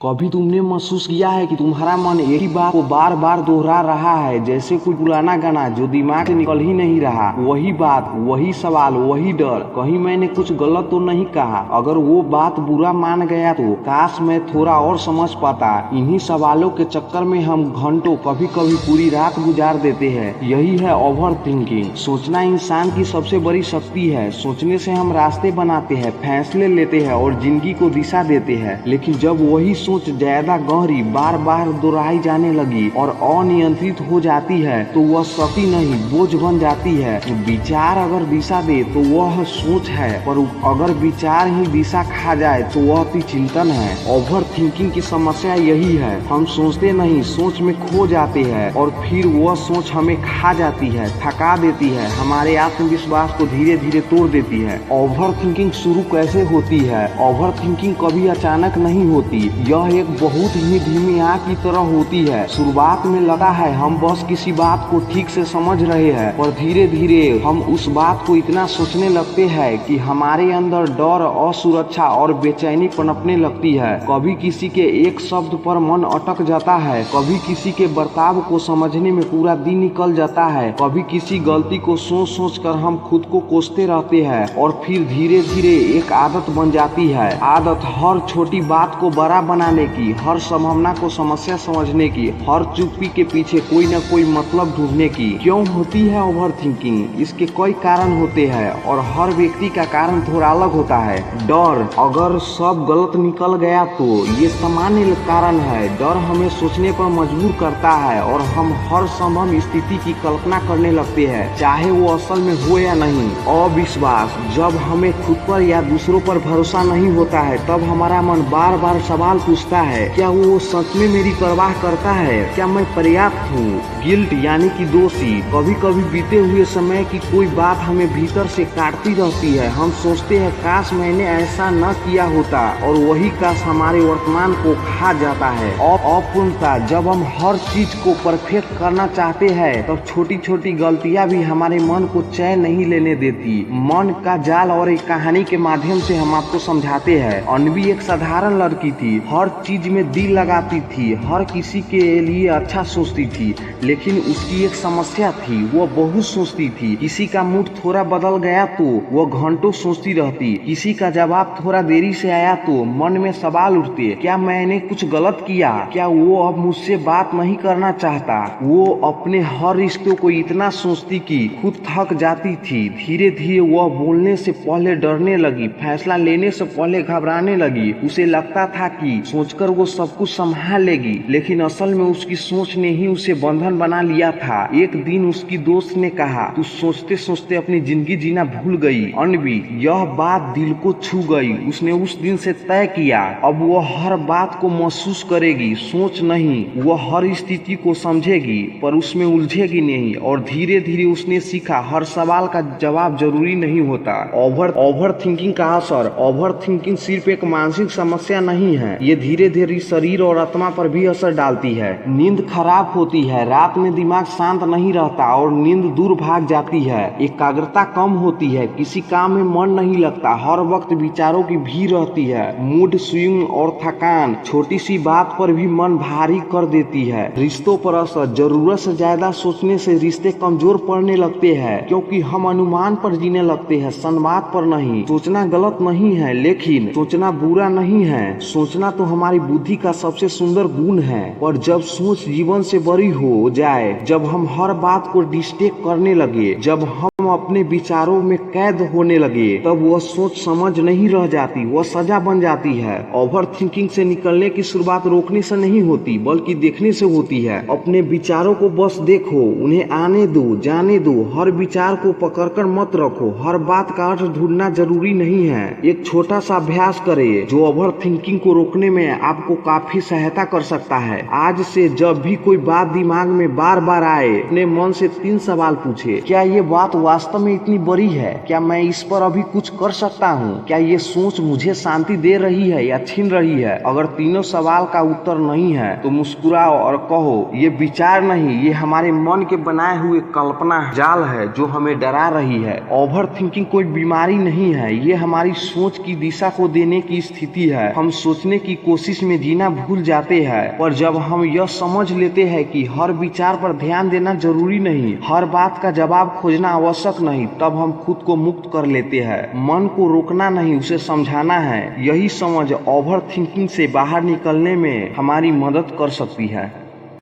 कभी तुमने महसूस किया है कि तुम्हारा मन एक ही बात को बार बार दोहरा रहा है, जैसे कोई पुराना गाना जो दिमाग से निकल ही नहीं रहा। वही बात, वही सवाल, वही डर, कहीं मैंने कुछ गलत तो नहीं कहा। अगर वो बात बुरा मान गया तो काश मैं थोड़ा और समझ पाता। इन्हीं सवालों के चक्कर में हम घंटों, कभी कभी पूरी रात गुजार देते हैं। यही है ओवर थिंकिंग। सोचना इंसान की सबसे बड़ी शक्ति है। सोचने से हम रास्ते बनाते हैं, फैसले लेते हैं और जिंदगी को दिशा देते हैं। लेकिन जब वही सोच ज्यादा गहरी, बार बार दोहराई जाने लगी और अनियंत्रित हो जाती है तो वह शक्ति नहीं, बोझ बन जाती है। विचार अगर दिशा दे तो वह सोच है, पर अगर विचार ही दिशा खा जाए तो वह भी चिंतन है। ओवर थिंकिंग की समस्या यही है, हम सोचते नहीं, सोच में खो जाते हैं और फिर वह सोच हमें खा जाती है, थका देती है, हमारे आत्मविश्वास को धीरे धीरे तोड़ देती है। ओवर थिंकिंग शुरू कैसे होती है? ओवर थिंकिंग कभी अचानक नहीं होती, यह एक बहुत ही धीमी आग की तरह होती है। शुरुआत में लगा है हम बस किसी बात को ठीक से समझ रहे हैं, पर धीरे धीरे हम उस बात को इतना सोचने लगते हैं कि हमारे अंदर डर, असुरक्षा और बेचैनी पनपने लगती है। कभी किसी के एक शब्द पर मन अटक जाता है, कभी किसी के बर्ताव को समझने में पूरा दिन निकल जाता है, कभी किसी गलती को सोच सोच कर हम खुद को कोसते रहते हैं और फिर धीरे धीरे एक आदत बन जाती है। आदत हर छोटी बात को बड़ा बनाने की, हर संभावना को समस्या समझने की, हर चुप्पी के पीछे कोई न कोई मतलब ढूंढने की। क्यों होती है ओवर थिंकिंग? इसके कई कारण होते हैं और हर व्यक्ति का कारण थोड़ा अलग होता है। डर, अगर सब गलत निकल गया तो ये सामान्य कारण है। डर हमें सोचने पर मजबूर करता है और हम हर संभव स्थिति की कल्पना करने लगते हैं, चाहे वो असल में हो या नहीं। अविश्वास, जब हमें खुद पर या दूसरों पर भरोसा नहीं होता है तब हमारा मन बार बार सवाल पूछता है, क्या वो सच में मेरी परवाह करता है? क्या मैं पर्याप्त हूँ? गिल्ट यानी कि दोषी, कभी कभी बीते हुए समय की कोई बात हमें भीतर से काटती रहती है। हम सोचते हैं काश मैंने ऐसा न किया होता और वही काश हमारे वर्तमान को खा जाता है। अपूर्णता, जब हम हर चीज को परफेक्ट करना चाहते हैं तब छोटी छोटी गलतियां भी हमारे मन को चैन नहीं लेने देती। मन का जाल और एक कहानी के माध्यम से हम आपको समझाते हैं। अनवी एक साधारण लड़की थी, हर चीज में दिल लगाती थी, हर किसी के लिए अच्छा सोचती थी, लेकिन उसकी एक समस्या थी, वो बहुत सोचती थी। किसी का मूड थोड़ा बदल गया तो वो घंटों सोचती रहती, किसी का जवाब थोड़ा देरी से आया तो मन में सवाल उठते, क्या मैंने कुछ गलत किया? क्या वो अब मुझसे बात नहीं करना चाहता? वो अपने हर रिश्तों को इतना सोचती कि खुद थक जाती थी। धीरे धीरे वह बोलने से पहले डरने लगी, फैसला लेने से पहले घबराने लगी। उसे लगता था कि सोचकर वो सब कुछ संभाल लेगी, लेकिन असल में उसकी सोच ने ही उसे बंधन बना लिया था। एक दिन उसकी दोस्त ने कहा, तू सोचते सोचते अपनी जिंदगी जीना भूल गई। अनवी, यह बात दिल को छू गई। उसने उस दिन से तय किया, अब वो हर बात को महसूस करेगी, सोच नहीं। वह हर स्थिति को समझेगी पर उसमें उलझेगी नहीं। और धीरे धीरे उसने सीखा, हर सवाल का जवाब जरूरी नहीं होता। ओवर थिंकिंग का असर, ओवर थिंकिंग सिर्फ एक मानसिक समस्या नहीं है, ये धीरे धीरे शरीर और आत्मा पर भी असर डालती है। नींद खराब होती है, रात में दिमाग शांत नहीं रहता और नींद दूर भाग जाती है। एकाग्रता कम होती है, किसी काम में मन नहीं लगता, हर वक्त विचारों की भीड़ रहती है। मूड स्विंग और थकान, छोटी सी बात पर भी मन भारी कर देती है। रिश्तों पर असर, जरूरत से ज्यादा सोचने से रिश्ते कमजोर पड़ने लगते हैं, क्योंकि हम अनुमान पर जीने लगते हैं, संवाद पर नहीं। सोचना गलत नहीं है, लेकिन सोचना बुरा नहीं है। सोचना तो हमारी बुद्धि का सबसे सुंदर गुण है, पर जब सोच जीवन से बड़ी हो जाए, जब हम हर बात को डिस्टेक करने लगे, जब हम अपने विचारों में कैद होने लगे, तब वह सोच समझ नहीं रह जाती, वह सजा बन जाती है। ओवर थिंकिंग से निकलने की शुरुआत रोकने से नहीं होती, बल्कि देखने से होती है। अपने विचारों को बस देखो, उन्हें आने दो, जाने दो। हर विचार को पकड़कर मत रखो, हर बात का अर्थ ढूंढना जरूरी नहीं है। एक छोटा सा अभ्यास करें जो ओवर थिंकिंग को रोकने में आपको काफी सहायता कर सकता है। आज से जब भी कोई बात दिमाग में में बार बार आए, अपने मन से 3 सवाल पूछे। क्या ये बात वास्तव में इतनी बड़ी है? क्या मैं इस पर अभी कुछ कर सकता हूँ? क्या ये सोच मुझे शांति दे रही है या छीन रही है? अगर तीनों सवाल का उत्तर नहीं है तो मुस्कुराओ और कहो ये विचार नहीं, ये हमारे मन के बनाए हुए कल्पना जाल है जो हमें डरा रही है। ओवर थिंकिंग कोई बीमारी नहीं है, ये हमारी सोच की दिशा को देने की स्थिति है। हम सोचने की कोशिश में जीना भूल जाते हैं, पर जब हम यह समझ लेते हैं कि हर विचार पर ध्यान देना जरूरी नहीं, हर बात का जवाब खोजना आवश्यक नहीं, तब हम खुद को मुक्त कर लेते हैं। मन को रोकना नहीं, उसे समझाना है। यही समझ ओवर थिंकिंग से बाहर निकलने में हमारी मदद कर सकती है।